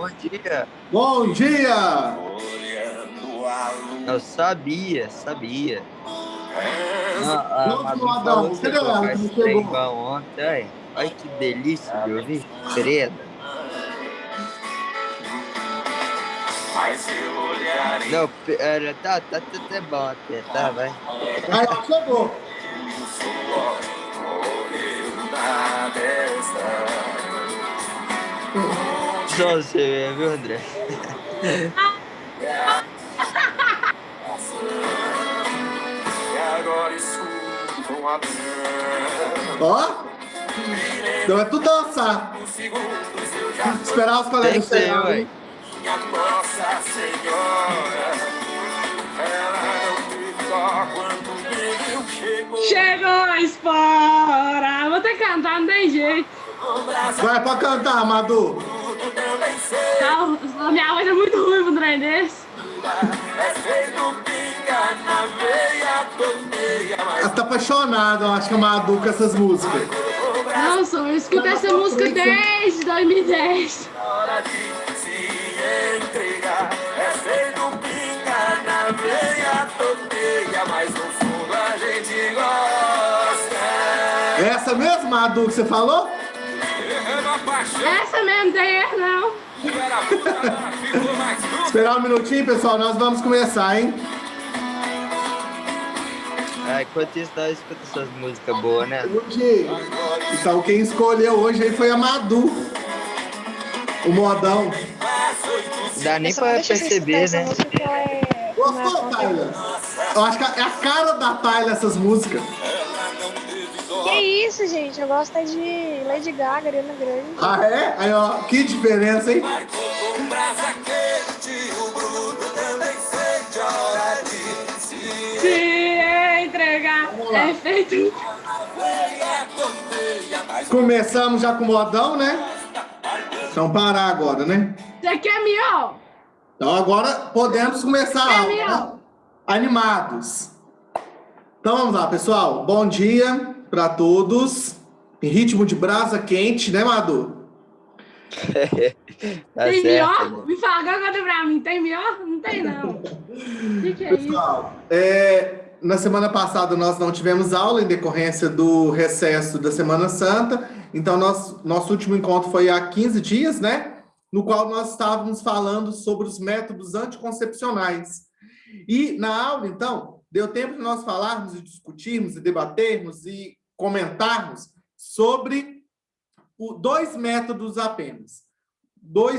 bom dia. Bom dia! Eu sabia. Não, a Vamos, Madu falou Moadão. que você ia Cadê ela colocar que não esse trem chegou? bom ontem. Ai, que delícia de ouvir. Creda. Não, tá até bom até, tá, vai. Aí, ó, chegou. Só você, viu, André? Ó, então é tudo dançar. Esperar os Tem colegas que ser, chegarem. ué. Nossa Senhora, ela não teve dó quando Deus chegou. Chegou a espora! Vou ter que cantar, não tem jeito. Vai pra cantar, Madu. Não, minha voz é muito ruim pro trem desse. É feito pinga na veia, torneia, mas Ela tá apaixonada, eu acho que a Madu com essas músicas. Não, sou, eu escuto essa música desde 2010. hora de se entregar. É feito pinga na veia, torneia, mas no fundo a gente gosta. Essa mesmo, Madu, que você falou? É uma paixão, Essa mesmo, tem erro não. era pura, ela ficou mais dura. Esperar um minutinho, pessoal, nós vamos começar, hein? Enquanto isso, nós escutamos essas músicas boas, né? Hoje, então quem escolheu hoje aí foi a Madu. O modão. Não dá nem pra Deixa eu perceber, escutar né? essa música que ela é... Gostou, Tyler? Eu acho que é a cara da Tyler essas músicas. Que isso, gente? Eu gosto é de Lady Gaga, Ariana Grande. Ah, é? Aí, ó, que diferença, hein? Com brasa quente, o Bruno também sente a hora de se Se entregar, é feito. Começamos já com o modão, né? Então parar agora, né? Você quer miol? Então agora podemos começar a aula, né? Animados. Então vamos lá, pessoal. Bom dia para todos. Em ritmo de brasa quente, né, Madu? Tá Tem certo, miol? né? Me fala, conta pra mim. Tem miol? Não tem, não. O que é isso? Pessoal, na semana passada nós não tivemos aula em decorrência do recesso da Semana Santa. Então, nosso último encontro foi há 15 dias, né? No qual nós estávamos falando sobre os métodos anticoncepcionais. E na aula, então, deu tempo de nós falarmos e discutirmos e debatermos e comentarmos sobre dois métodos apenas.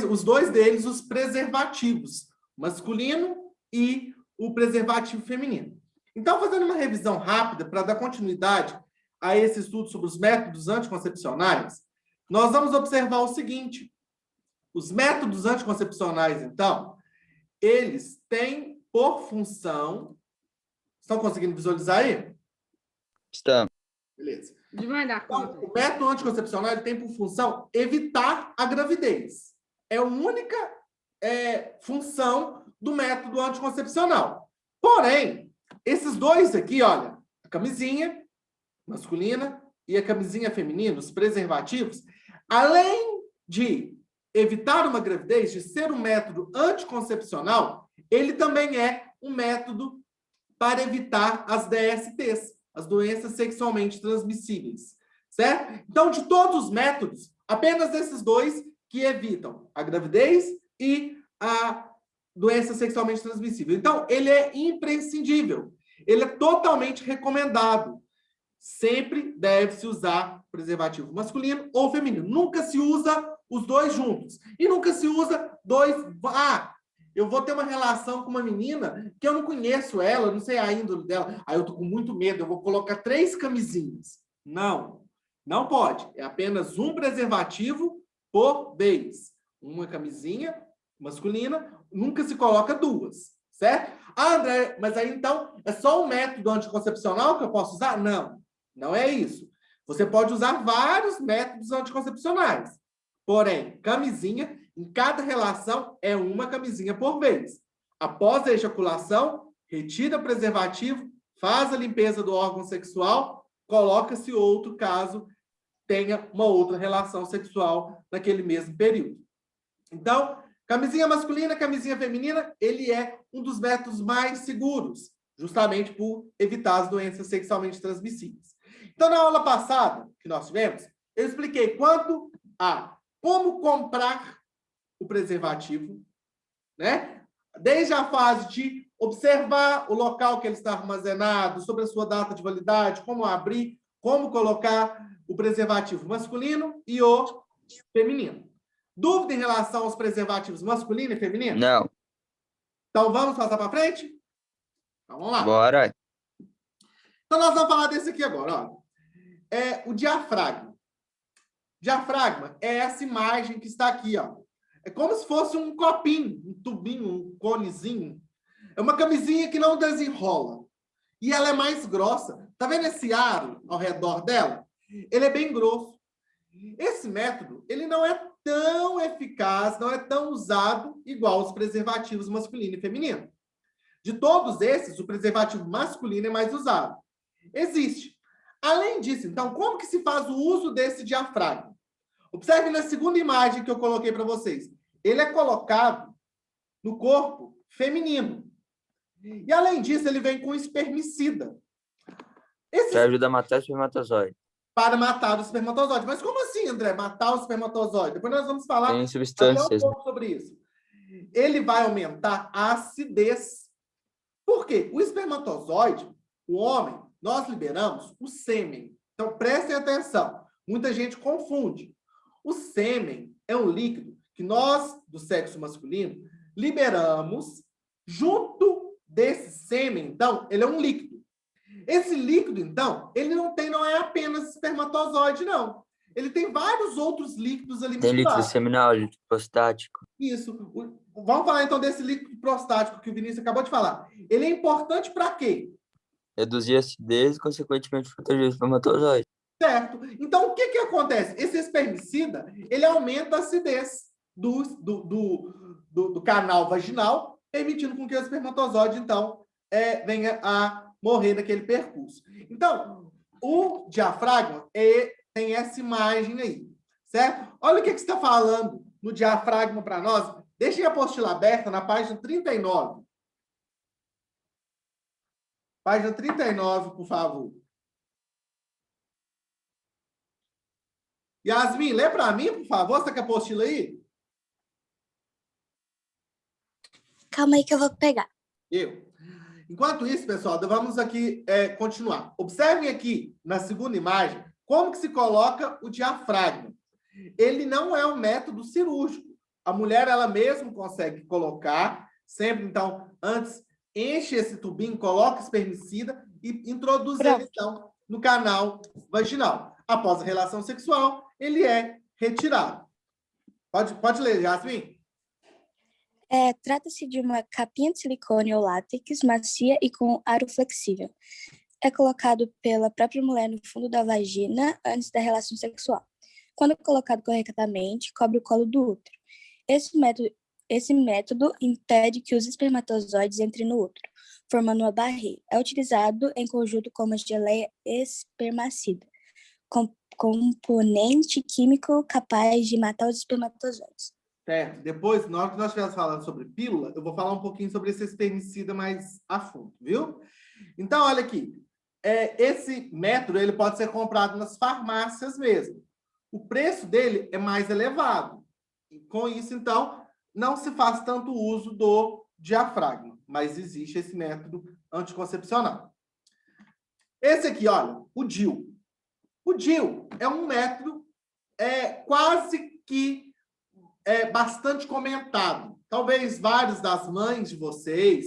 Os dois deles, os preservativos, masculino e o preservativo feminino. Então, fazendo uma revisão rápida para dar continuidade a esse estudo sobre os métodos anticoncepcionais, nós vamos observar o seguinte: os métodos anticoncepcionais, então, eles têm por função... Estão conseguindo visualizar aí? Estamos. Beleza. De mandar Então, conta. o método anticoncepcional ele tem por função evitar a gravidez. É a única função do método anticoncepcional. Porém, esses dois aqui, olha, a camisinha masculina e a camisinha feminina, os preservativos, além de evitar uma gravidez, de ser um método anticoncepcional, ele também é um método para evitar as DSTs, as doenças sexualmente transmissíveis, certo? Então, de todos os métodos, apenas esses dois que evitam a gravidez e a doença sexualmente transmissível. Então, ele é imprescindível. Ele é totalmente recomendado. Sempre deve-se usar preservativo masculino ou feminino. Nunca se usa os dois juntos. E nunca se usa dois... eu vou ter uma relação com uma menina que eu não conheço ela, não sei a índole dela. Aí eu tô com muito medo, eu vou colocar 3 camisinhas. Não, não pode. É apenas um preservativo por vez. Uma camisinha masculina, nunca se coloca 2, certo? Ah, André, mas aí então é só um método anticoncepcional que eu posso usar? Não, não é isso. Você pode usar vários métodos anticoncepcionais. Porém, camisinha, em cada relação, é uma camisinha por vez. Após a ejaculação, retira o preservativo, faz a limpeza do órgão sexual, coloca-se outro caso tenha uma outra relação sexual naquele mesmo período. Então, Camisinha masculina, camisinha feminina, ele é um dos métodos mais seguros, justamente por evitar as doenças sexualmente transmissíveis. Então, na aula passada que nós tivemos, eu expliquei quanto a como comprar o preservativo, né? Desde a fase de observar o local que ele está armazenado, sobre a sua data de validade, como abrir, como colocar o preservativo masculino e o feminino. Dúvida em relação aos preservativos masculino e feminino? Não. Então, vamos passar para frente? Então, vamos lá. Bora. Então, nós vamos falar desse aqui agora. Ó. É o diafragma. Diafragma é essa imagem que está aqui. Ó. É como se fosse um copinho, um tubinho, um conezinho. É uma camisinha que não desenrola. E ela é mais grossa. Tá vendo esse aro ao redor dela? Ele é bem grosso. Esse método, ele não é tão eficaz, não é tão usado igual os preservativos masculino e feminino. De todos esses, o preservativo masculino é mais usado. Existe. Além disso, então, como que se faz o uso desse diafragma? Observe na segunda imagem que eu coloquei para vocês. Ele é colocado no corpo feminino. E, além disso, ele vem com espermicida. Isso ajuda a matar o espermatozoide. Para matar o espermatozoide. Mas como assim, André? Matar o espermatozoide? Depois nós vamos falar Tem substâncias, até um pouco sobre isso. Ele vai aumentar a acidez. Por quê? O espermatozoide, o homem, nós liberamos o sêmen. Então, prestem atenção. Muita gente confunde. O sêmen é um líquido que nós, do sexo masculino, liberamos junto desse sêmen. Então, ele é um líquido. Esse líquido, então, ele não é apenas espermatozoide, não. Ele tem vários outros líquidos ali Tem misturados. líquido seminal, líquido prostático. Isso. Vamos falar, então, desse líquido prostático que o Vinícius acabou de falar. Ele é importante para quê? Reduzir a acidez e, consequentemente, proteger o espermatozoide. Certo. Então, o que acontece? Esse espermicida, ele aumenta a acidez do canal vaginal, permitindo com que o espermatozoide, então, venha a morrer naquele percurso. Então, o diafragma tem essa imagem aí, certo? Olha o que está falando no diafragma para nós. Deixem a apostila aberta na página 39. Página 39, por favor. Yasmin, lê para mim, por favor, você quer a apostila aí? Calma aí que eu vou pegar. Enquanto isso, pessoal, vamos aqui continuar. Observem aqui, na segunda imagem, como que se coloca o diafragma. Ele não é um método cirúrgico. A mulher, ela mesma consegue colocar, sempre, então, antes, enche esse tubinho, coloca espermicida e introduz ele, então, no canal vaginal. Após a relação sexual, ele é retirado. Pode ler, Yasmin. Trata-se de uma capinha de silicone ou látex macia e com aro flexível. É colocado pela própria mulher no fundo da vagina antes da relação sexual. Quando colocado corretamente, cobre o colo do útero. Esse método impede que os espermatozoides entrem no útero, formando uma barreira. É utilizado em conjunto com uma geleia espermacida, componente químico capaz de matar os espermatozoides. Certo. Depois, na hora que nós estivermos falando sobre pílula, eu vou falar um pouquinho sobre esse espermicida mais a fundo, viu? Então, olha aqui. Esse método ele pode ser comprado nas farmácias mesmo. O preço dele é mais elevado. E com isso, então, não se faz tanto uso do diafragma, mas existe esse método anticoncepcional. Esse aqui, olha, o DIU. O DIU é um método quase que bastante comentado. Talvez várias das mães de vocês,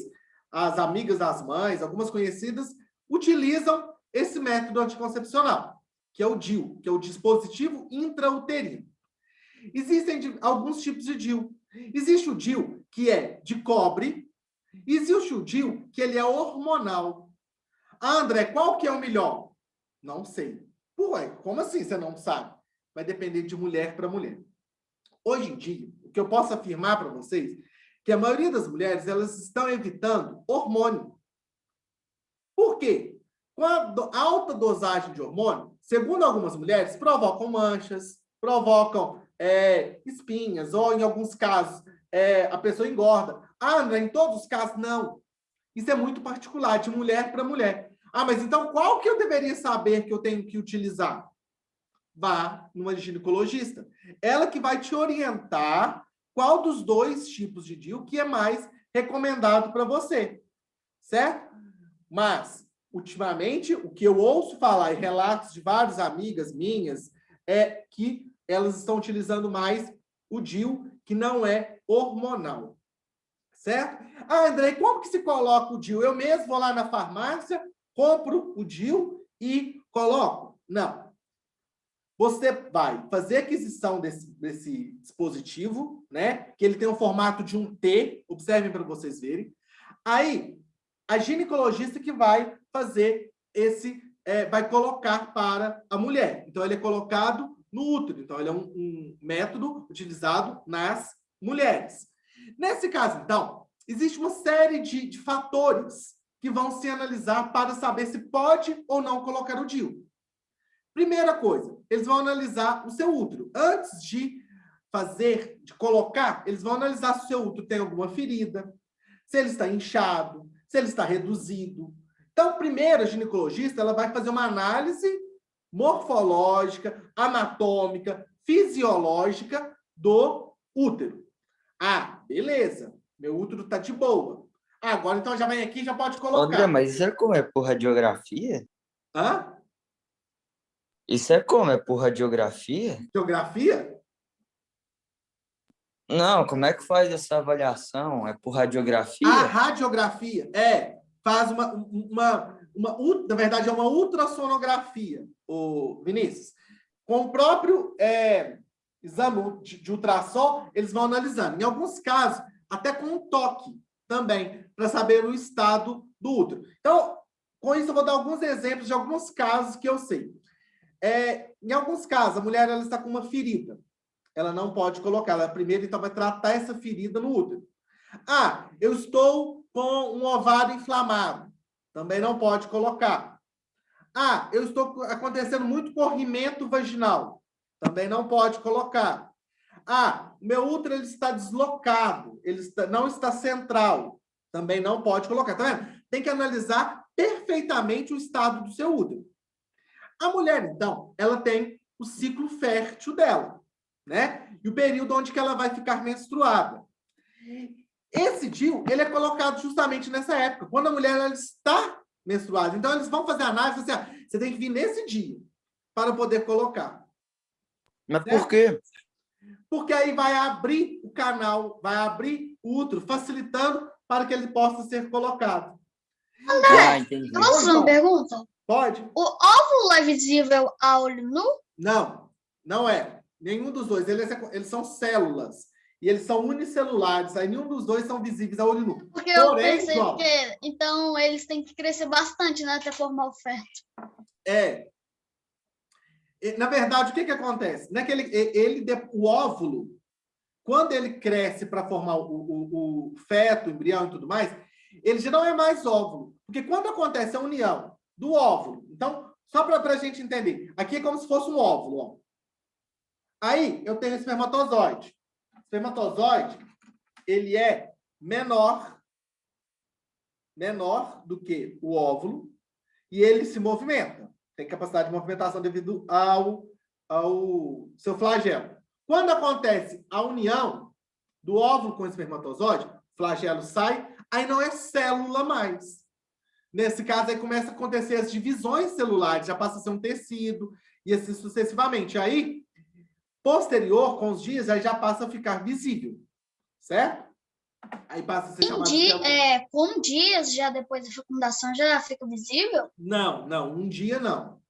as amigas das mães, algumas conhecidas, utilizam esse método anticoncepcional, que é o DIU, que é o dispositivo intrauterino. Existem alguns tipos de DIU. Existe o DIU que é de cobre, existe o DIU que ele é hormonal. André, qual que é o melhor? Não sei. Ué, como assim você não sabe? Vai depender de mulher para mulher. Hoje em dia, o que eu posso afirmar para vocês é que a maioria das mulheres elas estão evitando hormônio. Por quê? Com a alta dosagem de hormônio, segundo algumas mulheres, provocam manchas, provocam espinhas, ou, em alguns casos, a pessoa engorda. Ah, André, em todos os casos, não. Isso é muito particular, de mulher para mulher. Ah, mas então qual que eu deveria saber que eu tenho que utilizar? Vá numa ginecologista. Ela que vai te orientar qual dos dois tipos de DIU que é mais recomendado para você, certo? Mas, ultimamente, o que eu ouço falar em relatos de várias amigas minhas é que elas estão utilizando mais o DIU, que não é hormonal, certo? Ah, André, como que se coloca o DIU? Eu mesmo vou lá na farmácia, compro o DIU e coloco? Não. Você vai fazer a aquisição desse dispositivo, né? Que ele tem o formato de um T, observem para vocês verem. Aí, a ginecologista que vai fazer vai colocar para a mulher. Então, ele é colocado no útero. Então, ele é um método utilizado nas mulheres. Nesse caso, então, existe uma série de fatores que vão se analisar para saber se pode ou não colocar o DIU. Primeira coisa, eles vão analisar o seu útero. Antes de colocar, eles vão analisar se o seu útero tem alguma ferida, se ele está inchado, se ele está reduzido. Então, primeiro, a ginecologista ela vai fazer uma análise morfológica, anatômica, fisiológica do útero. Ah, beleza, meu útero está de boa. Agora, então, já vem aqui e já pode colocar. André, mas isso é como? É por radiografia? Hã? Isso é como? É por radiografia? Geografia? Não, como é que faz essa avaliação? É por radiografia? A radiografia faz na verdade, é uma ultrassonografia, Vinícius. Com o próprio exame de ultrassom, eles vão analisando. Em alguns casos, até com um toque também, para saber o estado do útero. Então, com isso, eu vou dar alguns exemplos de alguns casos que eu sei. Em alguns casos, a mulher ela está com uma ferida. Ela não pode colocar. Ela primeiro, então, vai tratar essa ferida no útero. Ah, eu estou com um ovário inflamado. Também não pode colocar. Ah, eu estou acontecendo muito corrimento vaginal. Também não pode colocar. Ah, o meu útero ele está deslocado. Não está central. Também não pode colocar. Tá vendo? Tem que analisar perfeitamente o estado do seu útero. A mulher, então, ela tem o ciclo fértil dela, né? E o período onde que ela vai ficar menstruada. Esse DIU, ele é colocado justamente nessa época, quando a mulher ela está menstruada. Então, eles vão fazer a análise assim, você tem que vir nesse dia para poder colocar. Mas certo? por quê? Porque aí vai abrir o canal, vai abrir o útero, facilitando para que ele possa ser colocado. Ah, entendi. Eu posso fazer uma pergunta? Pode? O óvulo é visível a olho nu? Não, não é. Nenhum dos dois. Eles são células. E eles são unicelulares. Aí nenhum dos dois são visíveis a olho nu. Porque eu Porém, pensei João, que então eles têm que crescer bastante, né, até formar o feto. Na verdade, o que acontece? Não é que o óvulo, quando ele cresce para formar o feto, o embrião e tudo mais, ele já não é mais óvulo. Porque quando acontece a união do óvulo, então, só para a gente entender, aqui é como se fosse um óvulo. Ó. Aí, eu tenho o espermatozoide. O espermatozoide, ele é menor do que o óvulo e ele se movimenta. Tem capacidade de movimentação devido ao seu flagelo. Quando acontece a união do óvulo com o espermatozoide, o flagelo sai, aí não é célula mais. Nesse caso, aí começa a acontecer as divisões celulares, já passa a ser um tecido, e assim sucessivamente. Aí, posterior, com os dias, aí já passa a ficar visível, certo? Aí passa a ser chamado de... Com dias, já depois da fecundação, já fica visível? Não, um dia não.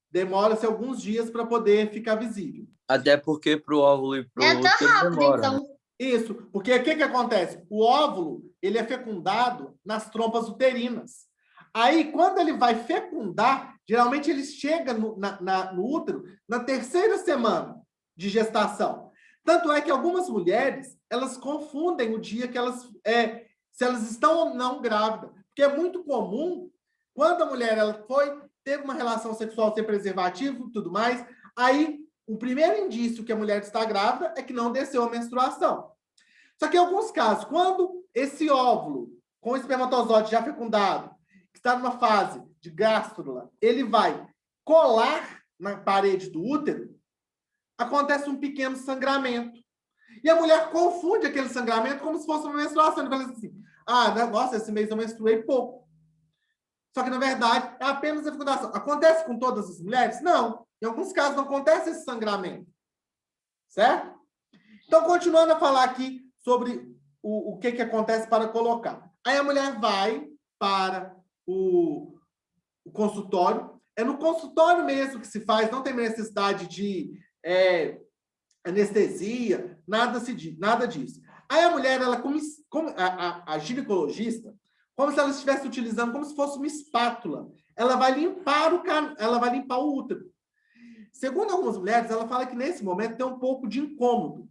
Demora-se alguns dias para poder ficar visível. Até porque para o óvulo e para o Tá útero rápido, demora. então. Né? Isso, porque o que acontece? O óvulo, ele é fecundado nas trompas uterinas. Aí, quando ele vai fecundar, geralmente ele chega no útero na 3ª semana de gestação. Tanto é que algumas mulheres, elas confundem o dia que se elas estão ou não grávidas. Porque é muito comum, quando a mulher teve uma relação sexual sem preservativo e tudo mais, aí o primeiro indício que a mulher está grávida é que não desceu a menstruação. Só que em alguns casos, quando esse óvulo, com o espermatozoide já fecundado, que está numa fase de gástrula, ele vai colar na parede do útero, acontece um pequeno sangramento. E a mulher confunde aquele sangramento como se fosse uma menstruação. Ele fala assim, nossa, esse mês eu menstruei pouco. Só que, na verdade, é apenas a fecundação. Acontece com todas as mulheres? Não. Em alguns casos não acontece esse sangramento. Certo? Então, continuando a falar aqui sobre o que acontece para colocar. Aí a mulher vai para o consultório. É no consultório mesmo que se faz, não tem necessidade de anestesia, nada disso. Aí a mulher, ela a ginecologista, como se ela estivesse utilizando, como se fosse uma espátula. Ela vai limpar o útero. Segundo algumas mulheres, ela fala que nesse momento tem um pouco de incômodo.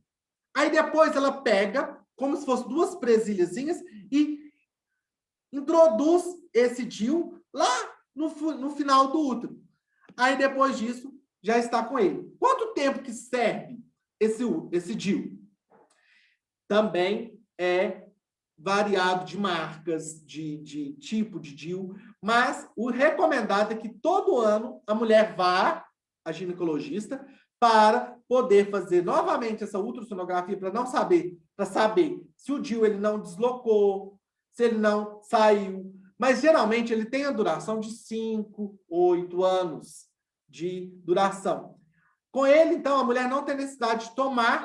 Aí depois ela pega, como se fossem duas presilhazinhas, e introduz esse DIU lá no final do útero. Aí depois disso, já está com ele. Quanto tempo que serve esse DIU? Também é variado de marcas, de tipo de DIU, mas o recomendado é que todo ano a mulher vá à ginecologista para poder fazer novamente essa ultrassonografia para saber se o DIU ele não deslocou, se ele não saiu. Mas geralmente ele tem a duração de 5, 8 anos de duração. Com ele, então, a mulher não tem necessidade de tomar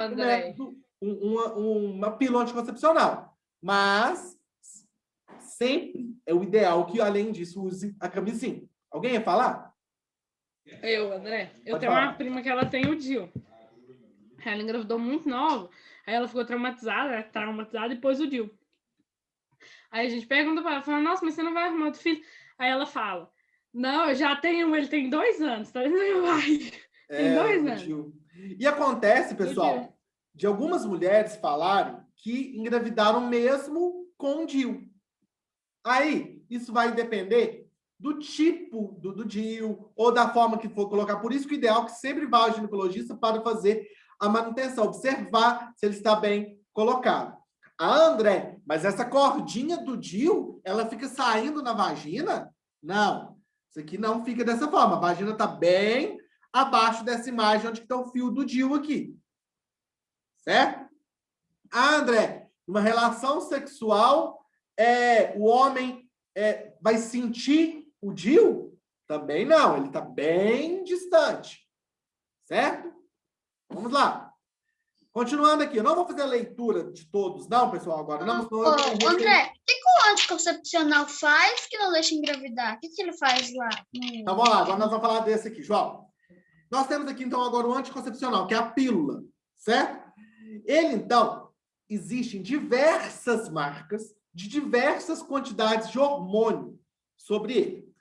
uma pílula anticoncepcional. Mas sempre é o ideal que, além disso, use a camisinha. Alguém ia falar? André. Eu Pode tenho falar. uma prima que ela tem o DIU. Ela engravidou muito nova, aí ela ficou traumatizada e pôs o DIU. Aí a gente pergunta pra ela, fala, nossa, mas você não vai arrumar outro filho? Aí ela fala, não, eu já tenho, ele tem 2 anos, tá vendo meu pai? Tem 2 anos. DIU. E acontece, pessoal, de algumas mulheres falarem que engravidaram mesmo com DIU. Aí, isso vai depender do tipo do DIU ou da forma que for colocar. Por isso que o ideal é que sempre vá ao ginecologista para fazer a manutenção, observar se ele está bem colocado. André, mas essa cordinha do DIU, ela fica saindo na vagina? Não, isso aqui não fica dessa forma. A vagina está bem abaixo dessa imagem onde está o fio do DIU aqui. Certo? André, numa relação sexual, o homem vai sentir o DIU? Também não, ele está bem distante. Certo? Vamos lá. Continuando aqui, eu não vou fazer a leitura de todos, não, pessoal, agora. Não, André, o que o anticoncepcional faz que não deixa engravidar? O que ele faz lá? Então, vamos lá, agora nós vamos falar desse aqui, João. Nós temos aqui, então, agora o anticoncepcional, que é a pílula, certo? Ele, então, existem diversas marcas, de diversas quantidades de hormônio sobre ele.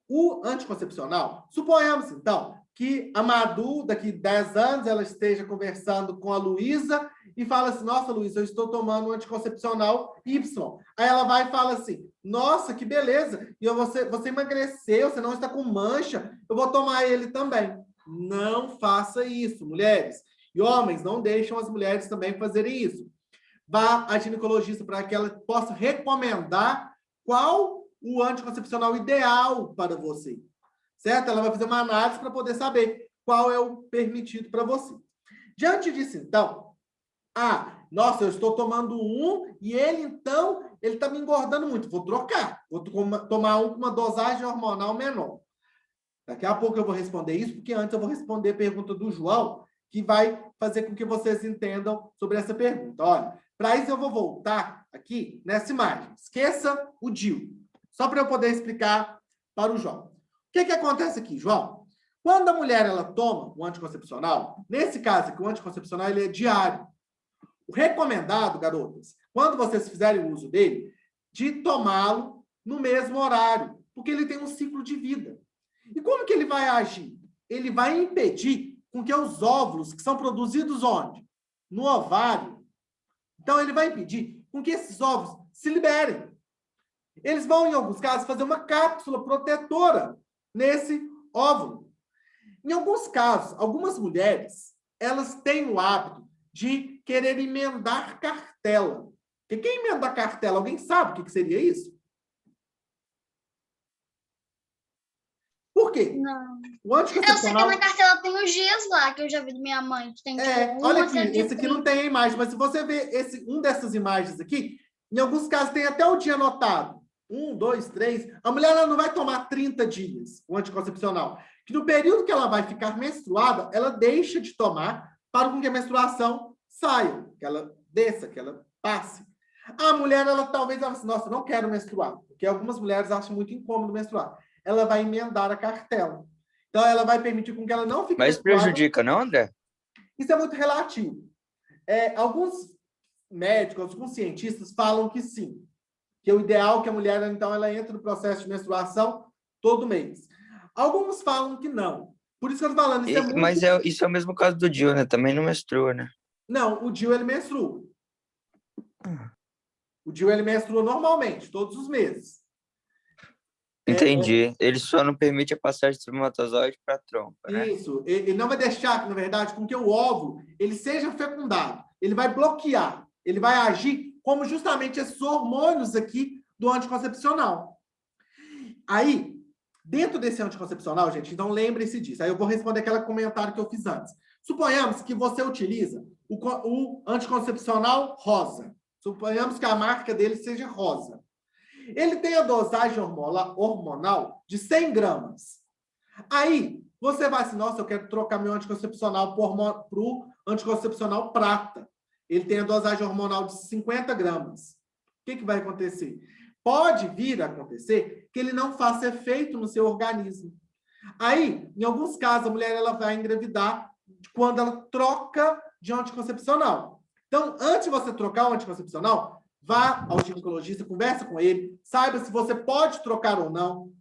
O anticoncepcional, suponhamos, então, que a Madu, daqui 10 anos, ela esteja conversando com a Luísa e fala assim, nossa, Luísa, eu estou tomando um anticoncepcional Y. Aí ela vai e fala assim, nossa, que beleza, e você emagreceu, você não está com mancha, eu vou tomar ele também. Não faça isso, mulheres. E homens, não deixam as mulheres também fazerem isso. Vá à ginecologista para que ela possa recomendar qual o anticoncepcional ideal para você. Certo? Ela vai fazer uma análise para poder saber qual é o permitido para você. Diante disso, então, nossa, eu estou tomando um e ele está me engordando muito. Vou trocar. Vou tomar um com uma dosagem hormonal menor. Daqui a pouco eu vou responder isso, porque antes eu vou responder a pergunta do João, que vai fazer com que vocês entendam sobre essa pergunta. Olha, para isso eu vou voltar aqui nessa imagem. Esqueça o DIU. Só para eu poder explicar para o João. O que acontece aqui, João? Quando a mulher ela toma o anticoncepcional, nesse caso aqui, o anticoncepcional ele é diário. O recomendado, garotas, quando vocês fizerem uso dele, de tomá-lo no mesmo horário, porque ele tem um ciclo de vida. E como que ele vai agir? Ele vai impedir com que os óvulos, que são produzidos onde? No ovário. Então, ele vai impedir com que esses óvulos se liberem. Eles vão, em alguns casos, fazer uma cápsula protetora nesse óvulo. Em alguns casos, algumas mulheres, elas têm o hábito de querer emendar cartela. Porque quem emenda cartela, alguém sabe o que seria isso? Por quê? Não. O Eu sei que anticoncepcional... na cartela tem os dias lá, que eu já vi da minha mãe, que tem tipo olha uma aqui, de esse aqui não tem a imagem, mas se você ver um dessas imagens aqui, em alguns casos tem até o dia anotado. 1, 2, 3. A mulher ela não vai tomar 30 dias, o anticoncepcional. Que no período que ela vai ficar menstruada, ela deixa de tomar para que a menstruação saia, que ela desça, que ela passe. A mulher, ela talvez, ela assim, nossa, não quero menstruar, porque algumas mulheres acham muito incômodo menstruar. Ela vai emendar a cartela. Então, ela vai permitir com que ela não fique Mas menstruada. prejudica, não, André? Isso é muito relativo. Alguns médicos, alguns cientistas falam que sim, que é o ideal que a mulher, então, ela entra no processo de menstruação todo mês. Alguns falam que não. Por isso que eu estou falando, isso é muito... Mas isso é o mesmo caso do Dil, né? Também não menstrua, né? Não, o DIU, ele menstrua. O DIU, ele menstrua normalmente, todos os meses. Entendi. Ele só não permite a passagem de espermatozoide para a trompa, né? Isso. Ele não vai deixar, na verdade, com que o óvulo ele seja fecundado. Ele vai bloquear. Ele vai agir como justamente esses hormônios aqui do anticoncepcional. Aí, dentro desse anticoncepcional, gente, então lembre-se disso. Aí eu vou responder aquele comentário que eu fiz antes. Suponhamos que você utiliza o anticoncepcional rosa. Suponhamos que a marca dele seja rosa. Ele tem a dosagem hormonal de 100 gramas. Aí, você vai assim, nossa, eu quero trocar meu anticoncepcional para o anticoncepcional prata. Ele tem a dosagem hormonal de 50 gramas. O que vai acontecer? Pode vir a acontecer que ele não faça efeito no seu organismo. Aí, em alguns casos, a mulher ela vai engravidar quando ela troca de anticoncepcional. Então, antes de você trocar o anticoncepcional, vá ao ginecologista, conversa com ele, saiba se você pode trocar ou não,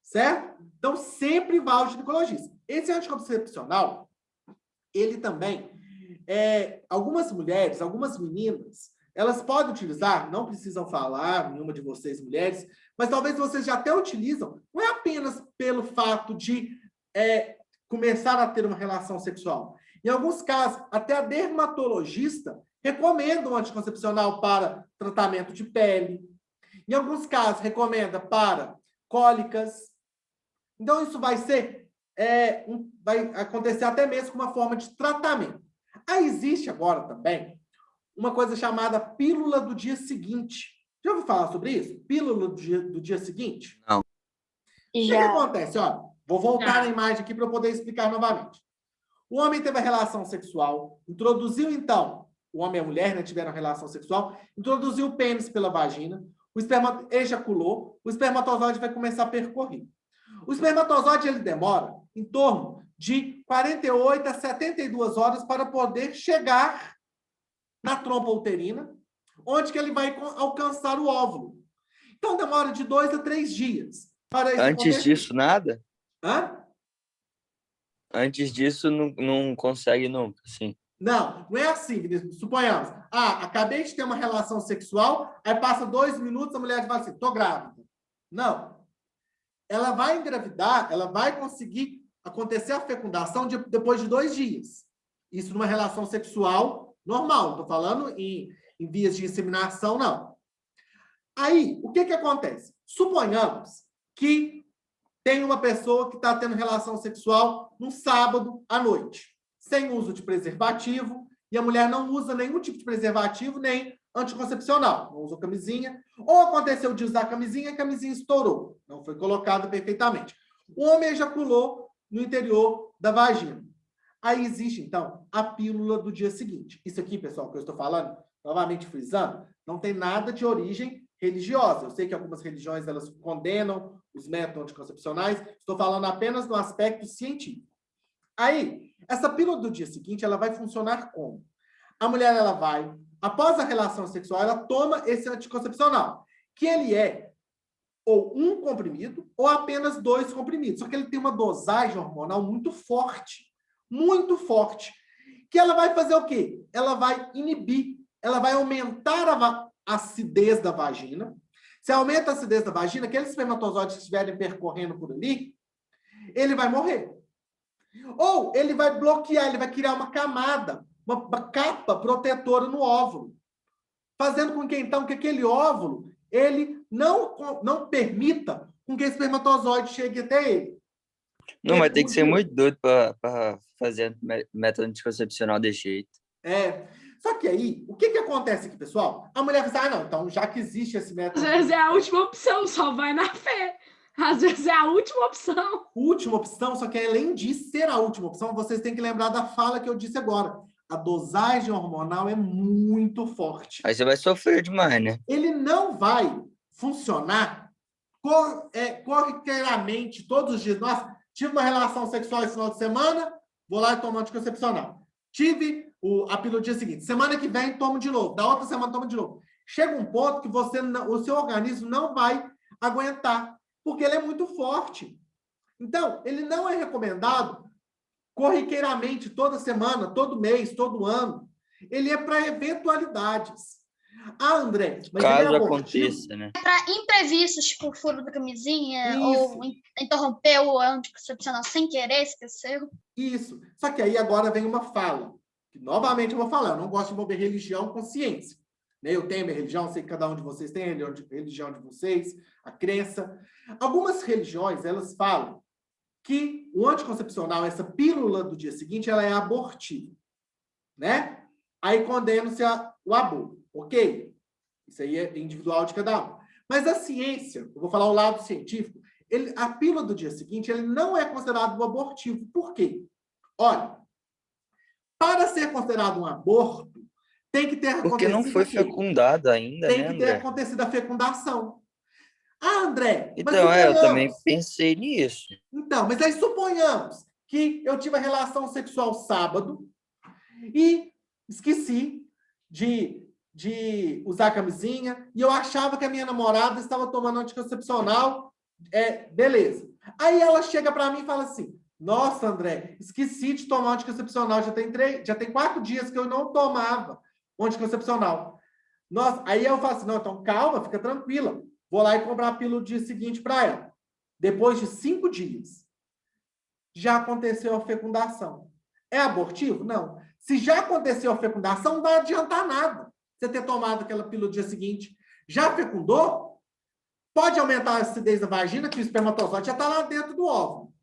certo? Então, sempre vá ao ginecologista. Esse anticoncepcional, ele também, algumas mulheres, algumas meninas, elas podem utilizar, não precisam falar, nenhuma de vocês mulheres, mas talvez vocês já até utilizam, não é apenas pelo fato de começar a ter uma relação sexual. Em alguns casos, até a dermatologista recomenda um anticoncepcional para tratamento de pele. Em alguns casos, recomenda para cólicas. Então, isso vai ser, vai acontecer até mesmo com uma forma de tratamento. Aí existe agora também uma coisa chamada pílula do dia seguinte. Já ouviu falar sobre isso? Pílula do dia seguinte? Não. O que acontece? Olha, vou voltar a imagem aqui para eu poder explicar novamente. O homem teve a relação sexual, introduziu, então, o homem e a mulher, né, tiveram relação sexual, introduziu o pênis pela vagina, o esperma ejaculou, o espermatozoide vai começar a percorrer. O espermatozoide ele demora em torno de 48 a 72 horas para poder chegar na trompa uterina, onde que ele vai alcançar o óvulo. Então, demora de 2 a 3 dias para isso Antes acontecer. disso, nada? Hã? Antes disso, não consegue nunca, sim. Não é assim, Vinícius. Suponhamos, acabei de ter uma relação sexual, aí passa 2 minutos, a mulher fala assim, tô grávida. Não. Ela vai engravidar, ela vai conseguir acontecer a fecundação depois de 2 dias. Isso numa relação sexual normal. Não estou falando em vias de inseminação, não. Aí, o que acontece? Suponhamos que tem uma pessoa que está tendo relação sexual no sábado à noite, sem uso de preservativo, e a mulher não usa nenhum tipo de preservativo, nem anticoncepcional, não usou camisinha, ou aconteceu de usar camisinha e a camisinha estourou, não foi colocada perfeitamente. O homem ejaculou no interior da vagina. Aí existe, então, a pílula do dia seguinte. Isso aqui, pessoal, que eu estou falando, novamente frisando, não tem nada de origem religiosa. Eu sei que algumas religiões elas condenam os métodos anticoncepcionais, estou falando apenas no aspecto científico. Aí, essa pílula do dia seguinte, ela vai funcionar como? A mulher, ela vai, após a relação sexual, ela toma esse anticoncepcional, que ele é ou um comprimido ou apenas 2 comprimidos. Só que ele tem uma dosagem hormonal muito forte, que ela vai fazer o quê? Ela vai inibir, ela vai aumentar a acidez da vagina. Se aumenta a acidez da vagina, aqueles espermatozoides que estiverem percorrendo por ali, ele vai morrer. Ou ele vai bloquear, ele vai criar uma camada uma capa protetora no óvulo, fazendo com que, então, que aquele óvulo ele não permita com que o espermatozoide chegue até ele. Não, vai ter que ser muito doido para fazer método anticoncepcional desse jeito. Só que aí, o que acontece aqui, pessoal? A mulher fala, não, então já que existe esse método... Às vezes é a última opção, só vai na fé. Às vezes é a última opção. Última opção, só que além de ser a última opção, vocês têm que lembrar da fala que eu disse agora. A dosagem hormonal é muito forte. Aí você vai sofrer demais, né? Ele não vai funcionar corriqueiramente todos os dias. Nossa, tive uma relação sexual esse final de semana, vou lá e tomo anticoncepcional. Tive a pílula no dia seguinte. Semana que vem, tomo de novo. Da outra semana, tomo de novo. Chega um ponto que o seu organismo não vai aguentar, porque ele é muito forte. Então, ele não é recomendado corriqueiramente, toda semana, todo mês, todo ano. Ele é para eventualidades. André, mas caso ele é abortivo? aconteça, né? Para imprevistos, tipo furo da camisinha, Isso. ou interrompeu o anticoncepcional sem querer, esqueceu. Isso. Só que aí agora vem uma fala. Que, novamente eu vou falar, eu não gosto de envolver religião com ciência. Né? Eu tenho minha religião, sei que cada um de vocês tem a religião de vocês, a crença. Algumas religiões, elas falam que o anticoncepcional, essa pílula do dia seguinte, ela é abortiva. Né? Aí condena-se o aborto. Ok? Isso aí é individual de cada um. Mas a ciência, eu vou falar o lado científico, a pílula do dia seguinte, ele não é considerado um abortivo. Por quê? Olha, para ser considerado um aborto, tem que ter acontecido... Porque não foi fecundado ainda, tem né, que ter André? acontecido a fecundação. Ah, André, mas Então, eu suponhamos... também pensei nisso. Então, mas aí suponhamos que eu tive a relação sexual sábado e esqueci de usar a camisinha e eu achava que a minha namorada estava tomando anticoncepcional. Beleza. Aí ela chega para mim e fala assim, nossa, André, esqueci de tomar anticoncepcional, já tem 4 dias que eu não tomava anticoncepcional. Nossa, aí eu falo assim, não, então calma, fica tranquila. Vou lá e comprar a pílula no dia seguinte para ela. Depois de 5 dias, já aconteceu a fecundação. É abortivo? Não. Se já aconteceu a fecundação, não vai adiantar nada você ter tomado aquela pílula no dia seguinte. Já fecundou? Pode aumentar a acidez da vagina, que o espermatozoide já está lá dentro do óvulo.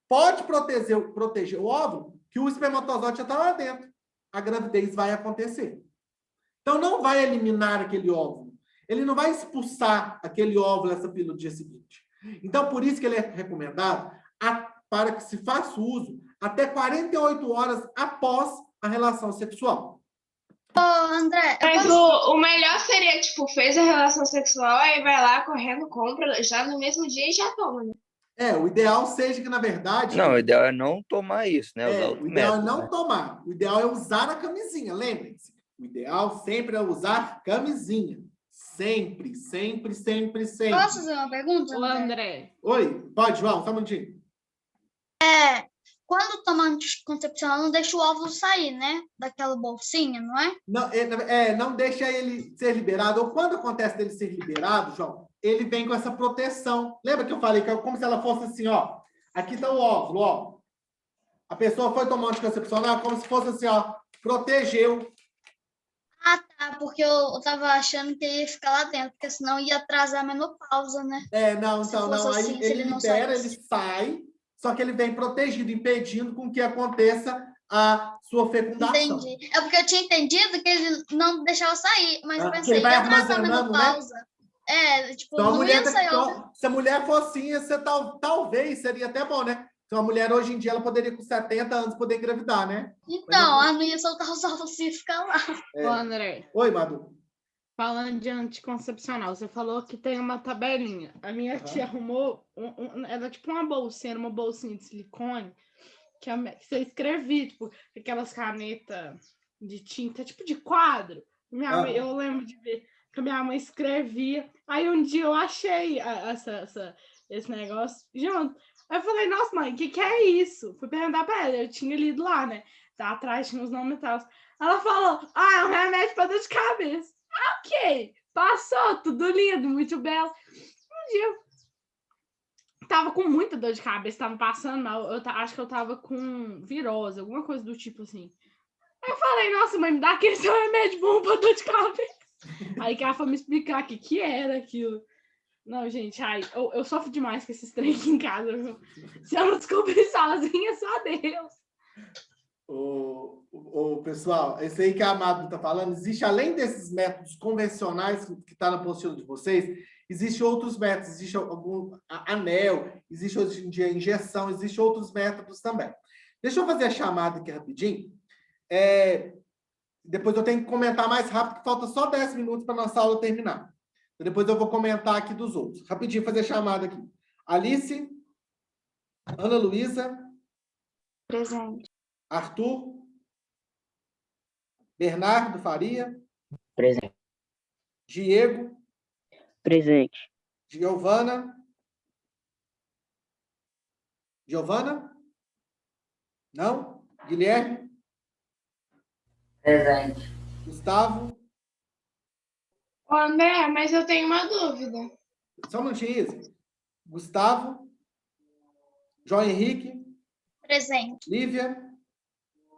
Pode proteger o óvulo, que o espermatozoide já está lá dentro. A gravidez vai acontecer. Então, não vai eliminar aquele óvulo. Ele não vai expulsar aquele óvulo, essa pílula no dia seguinte. Então, por isso que ele é recomendado para que se faça uso até 48 horas após a relação sexual. Ô, André, Mas o melhor seria, tipo, fez a relação sexual, aí vai lá correndo, compra já no mesmo dia e já toma, né? O ideal seja que, na verdade... Não, o ideal é não tomar isso, né? Usar outro o ideal método, é não né? tomar. O ideal é usar a camisinha, lembrem-se. O ideal sempre é usar camisinha. Sempre, sempre, sempre, sempre. posso fazer uma pergunta, Ô, André? André, Oi, pode, João, só um minutinho. Quando toma anticoncepcional, não deixa o óvulo sair, né? Daquela bolsinha, não é? Não, não deixa ele ser liberado. Ou quando acontece dele ser liberado, João, ele vem com essa proteção. Lembra que eu falei que é como se ela fosse assim, ó. Aqui está o óvulo, ó. A pessoa foi tomar anticoncepcional como se fosse assim, ó. Protegeu. Ah, tá, porque eu tava achando que ia ficar lá dentro, porque senão ia atrasar a menopausa, né? Não, Se então, fosse não. assim, Aí se ele ele não libera, saísse. ele sai, só que ele vem protegido, impedindo com que aconteça a sua fecundação. Entendi. É porque eu tinha entendido que ele não deixava sair, mas eu Que pensei, ele vai ia atrasar a armazenando, né? menopausa. Tipo, Então, não ia sair. se a mulher fosse assim, talvez seria até bom, né? Então, a mulher hoje em dia ela poderia com 70 anos poder engravidar, né? Então, a não ia soltar os óvulos e ficar lá. ô, André, Oi, Madu. falando de anticoncepcional, você falou que tem uma tabelinha. A minha tia arrumou, era tipo uma bolsinha de silicone, que você escrevia, tipo, aquelas canetas de tinta, tipo de quadro. Eu lembro de ver que a minha mãe escrevia. Aí um dia eu achei esse negócio junto. Aí eu falei, nossa, mãe, o que é isso? Fui perguntar pra ela, eu tinha lido lá, né? Tá atrás, tinha os nomes e tal. Ela falou, é um remédio pra dor de cabeça. Ok, passou, tudo lindo, muito belo. Um dia eu tava com muita dor de cabeça, tava passando mal. Acho que eu tava com virose, alguma coisa do tipo assim. Eu falei, nossa, mãe, me dá aquele seu remédio bom pra dor de cabeça. Aí que ela foi me explicar o que era aquilo. Não, gente, ai, eu sofro demais com esses trem aqui em casa, viu? Se eu não descobrir sozinha, só Deus. Pessoal, esse aí que a Amado está falando, existe, além desses métodos convencionais que está na apostila de vocês, existem outros métodos, existe algum anel, existe hoje em dia injeção, existem outros métodos também. Deixa eu fazer a chamada aqui rapidinho. Depois eu tenho que comentar mais rápido, que falta só 10 minutos para a nossa aula terminar. Depois eu vou comentar aqui dos outros. Rapidinho, fazer a chamada aqui. Alice, Ana Luísa. Presente. Arthur. Bernardo Faria. Presente. Diego. Presente. Giovana. Giovana? Não? Guilherme? Presente. Gustavo? Ô, André, mas eu tenho uma dúvida. Só um minutinho, Isa. Gustavo? João Henrique? Presente. Lívia?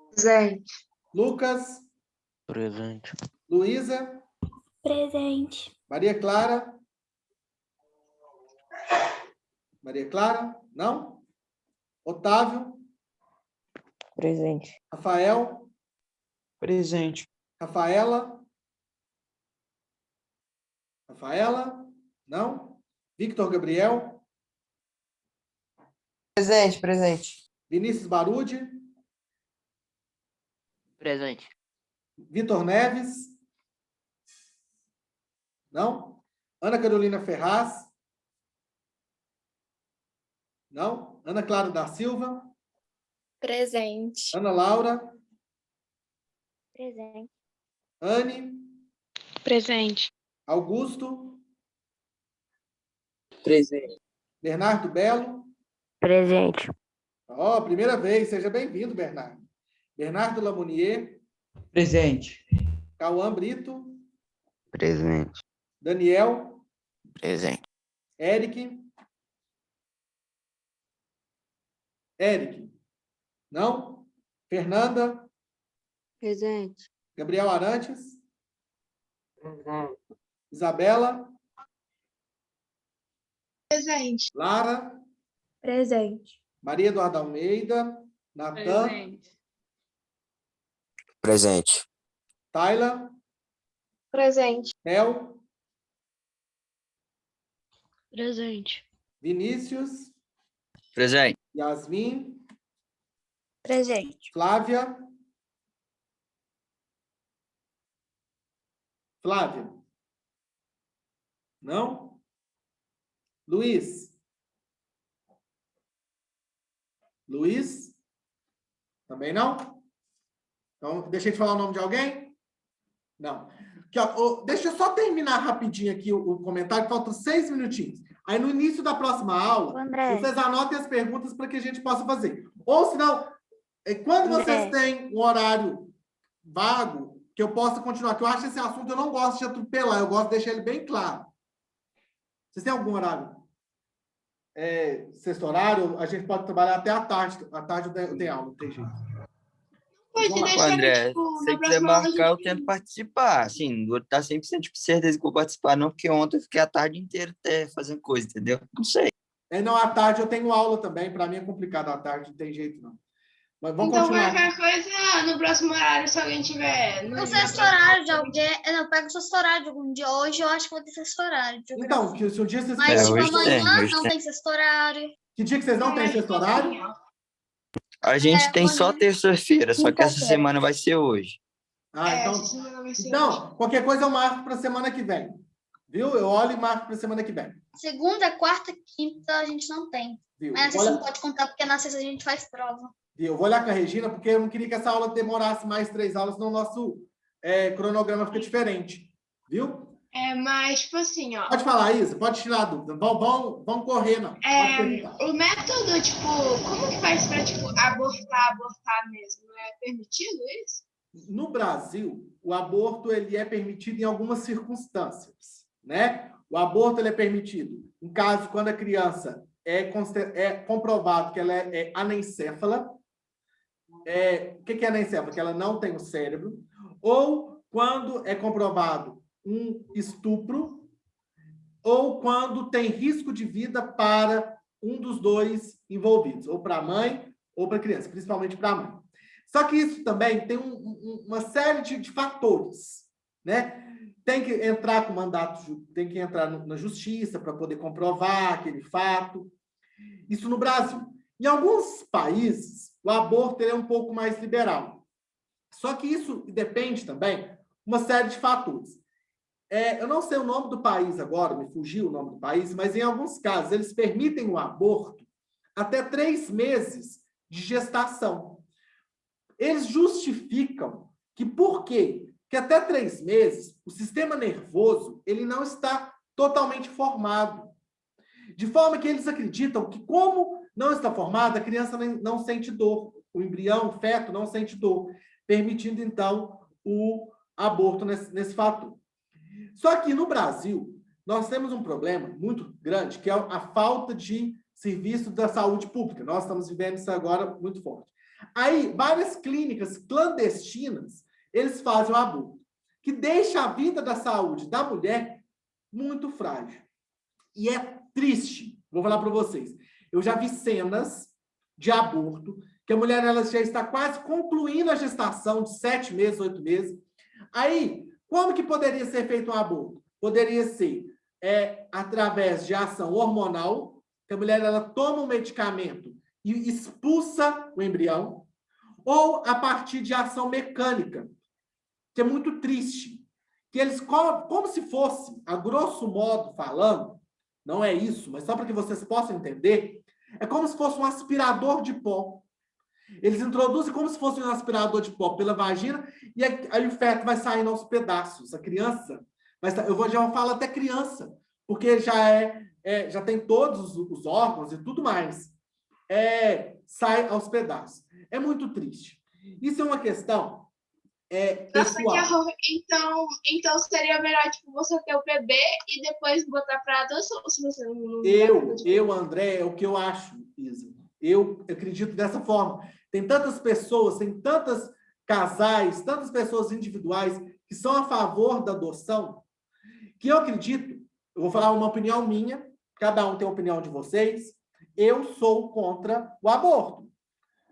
Presente. Lucas? Presente. Luísa? Presente. Maria Clara? Maria Clara? Não? Otávio? Presente. Rafael? Presente. Rafaela? Rafaela? Não? Victor Gabriel? Presente, presente. Vinícius Barude? Presente. Vitor Neves? Não? Ana Carolina Ferraz? Não? Ana Clara da Silva? Presente. Ana Laura? Presente. Anne? Presente. Augusto? Presente. Bernardo Belo? Presente. Ó, primeira vez, seja bem-vindo, Bernardo. Bernardo Lamounier? Presente. Cauã Brito? Presente. Daniel? Presente. Eric? Eric? Não? Fernanda? Presente. Gabriel Arantes? Presente. Isabela? Presente. Lara? Presente. Maria Eduarda Almeida? Natan? Presente. Presente. Tayla? Presente. Mel? Presente. Vinícius? Presente. Yasmin? Presente. Flávia? Flávia? Não? Luiz? Luiz? Também não? Então, deixa eu te falar o nome de alguém? Não. Aqui, ó, deixa eu só terminar rapidinho aqui o comentário, que faltam 6 minutinhos. Aí, no início da próxima aula, André. vocês anotem as perguntas para que a gente possa fazer. Ou, se não, quando vocês têm um horário vago, que eu possa continuar, que eu acho esse assunto, eu não gosto de atropelar, eu gosto de deixar ele bem claro. Vocês têm algum horário? Sexto horário, a gente pode trabalhar até à tarde. À tarde eu tenho aula, não tem jeito. Pode Vamos lá. Ô, deixar, André, tipo, se na você quiser próxima aula a marcar, eu gente- tento participar. Assim, não vou estar 100% de certeza que eu vou participar, não, porque ontem eu fiquei a tarde inteira até fazendo coisa, entendeu? Não sei. Não, à tarde eu tenho aula também. Para mim é complicado à tarde, não tem jeito, não. Mas vamos Então, continuar. qualquer coisa, no próximo horário, se alguém tiver... O sexto horário de alguém. Eu pego o sexto horário de algum dia. Hoje eu acho que vou ter sexto horário. de Então, geografia. se um dia vocês Mas, tipo, hoje tem, amanhã hoje não tem. tem sexto horário. Que dia que vocês não têm sexto horário? A gente tem só amanhã. terça-feira, só que essa Quinta-feira. semana vai ser hoje. Então, essa semana vai ser então, qualquer coisa eu marco para semana que vem. Viu? Eu olho e marco para semana que vem. Segunda, quarta, quinta a gente não tem. Viu? Mas na Eu sexta vou não pode contar, porque na sexta a gente faz prova. Eu vou olhar com a Regina, porque eu não queria que essa aula demorasse mais 3 aulas, senão o nosso cronograma fica diferente. Viu? mas, tipo assim, ó. Pode falar, Isa, pode tirar a dúvida. Vamos correr, não. Pode perguntar. O método, tipo, como que faz pra, tipo, abortar mesmo? É permitido isso? No Brasil, o aborto ele é permitido em algumas circunstâncias, né? O aborto ele é permitido em caso quando a criança é comprovado que ela é anencéfala, o que é anencefalo? Que ela não tem o cérebro, ou quando é comprovado um estupro, ou quando tem risco de vida para um dos dois envolvidos, ou para a mãe ou para a criança, principalmente para a mãe. Só que isso também tem uma série de fatores, né? Tem que entrar com mandato, tem que entrar na justiça para poder comprovar aquele fato. Isso no Brasil. Em alguns países, o aborto é um pouco mais liberal. Só que isso depende também de uma série de fatores. Eu não sei o nome do país agora, me fugiu o nome do país, mas em alguns casos eles permitem o aborto até 3 meses de gestação. Eles justificam que por quê? Que até 3 meses o sistema nervoso ele não está totalmente formado. De forma que eles acreditam que, como não está formado, a criança não sente dor. O embrião, o feto, não sente dor, permitindo, então, o aborto nesse fator. Só que no Brasil, nós temos um problema muito grande, que é a falta de serviço da saúde pública. Nós estamos vivendo isso agora muito forte. Aí, várias clínicas clandestinas, eles fazem o aborto, que deixa a vida da saúde da mulher muito frágil. E é triste, vou falar para vocês. Eu já vi cenas de aborto, que a mulher ela já está quase concluindo a gestação de 7 meses, 8 meses. Aí, como que poderia ser feito um aborto? Poderia ser através de ação hormonal, que a mulher ela toma um medicamento e expulsa o embrião, ou a partir de ação mecânica, que é muito triste. Que eles, como se fosse, a grosso modo falando, não é isso, mas só para que vocês possam entender, é como se fosse um aspirador de pó. Eles introduzem como se fosse um aspirador de pó pela vagina e aí o feto vai saindo aos pedaços. A criança, já vou falar até criança, porque já tem todos os órgãos e tudo mais. Sai aos pedaços. É muito triste. Isso é uma questão pessoal. Nossa, que horror. Então seria melhor tipo, você ter o bebê e depois botar para adoção, se você não... André, é o que eu acho, Isa. Eu acredito dessa forma. Tem tantas pessoas, tem tantos casais, tantas pessoas individuais que são a favor da adoção, que eu acredito, eu vou falar uma opinião minha, cada um tem a opinião de vocês, eu sou contra o aborto.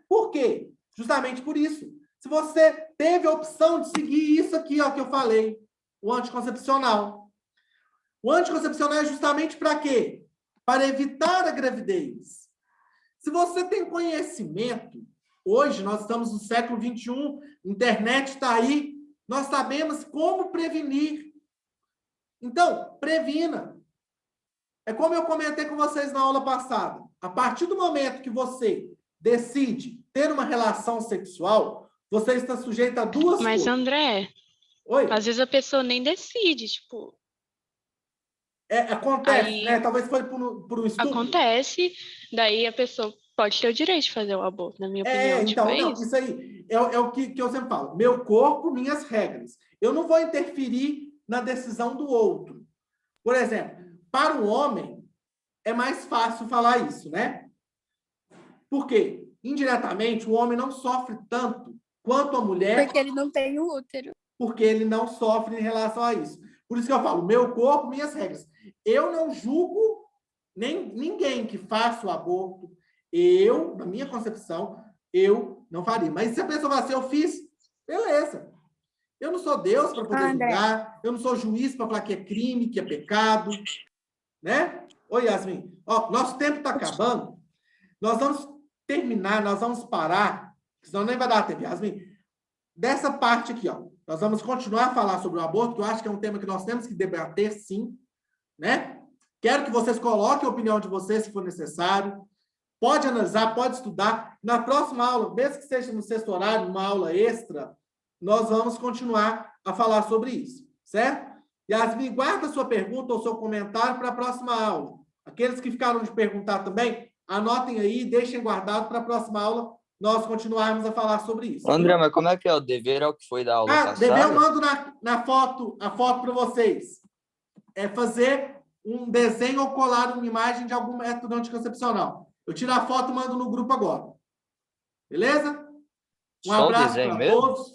Por quê? Justamente por isso. Se você teve a opção de seguir isso aqui, ó, que eu falei, o anticoncepcional. O anticoncepcional é justamente para quê? Para evitar a gravidez. Se você tem conhecimento, hoje nós estamos no século XXI, internet está aí, nós sabemos como prevenir. Então, previna. É como eu comentei com vocês na aula passada. A partir do momento que você decide ter uma relação sexual, você está sujeito a duas coisas. Mas, André, Oi? às vezes a pessoa nem decide, tipo... Acontece, aí, né? Talvez foi por um estudo. Acontece, daí a pessoa pode ter o direito de fazer o aborto, na minha opinião. Então, tipo, não, isso aí é o que eu sempre falo. Meu corpo, minhas regras. Eu não vou interferir na decisão do outro. Por exemplo, para o homem, é mais fácil falar isso, né? Por quê? Indiretamente, o homem não sofre tanto quanto a mulher. Porque ele não tem o útero. Porque ele não sofre em relação a isso. Por isso que eu falo, meu corpo, minhas regras. Eu não julgo ninguém que faça o aborto. Eu, na minha concepção, eu não faria. Mas se a pessoa falar assim, eu fiz, beleza. Eu não sou Deus para poder julgar. Eu não sou juiz para falar que é crime, que é pecado. Né? Oi, Yasmin. Ó, nosso tempo está acabando. Nós vamos terminar, nós vamos parar, senão nem vai dar tempo, Yasmin. Dessa parte aqui, ó. Nós vamos continuar a falar sobre o aborto, que eu acho que é um tema que nós temos que debater, sim. Né? Quero que vocês coloquem a opinião de vocês, se for necessário. Pode analisar, pode estudar. Na próxima aula, mesmo que seja no sexto horário, uma aula extra, nós vamos continuar a falar sobre isso, certo? Yasmin, guarda a sua pergunta ou seu comentário para a próxima aula. Aqueles que ficaram de perguntar também, anotem aí, deixem guardado para a próxima aula nós continuarmos a falar sobre isso. André, mas como é que é? O dever é o que foi da aula passada? Dever eu mando a foto para vocês. É fazer um desenho ou colar uma imagem de algum método anticoncepcional. Eu tiro a foto e mando no grupo agora. Beleza? Um Só o abraço desenho para mesmo? todos.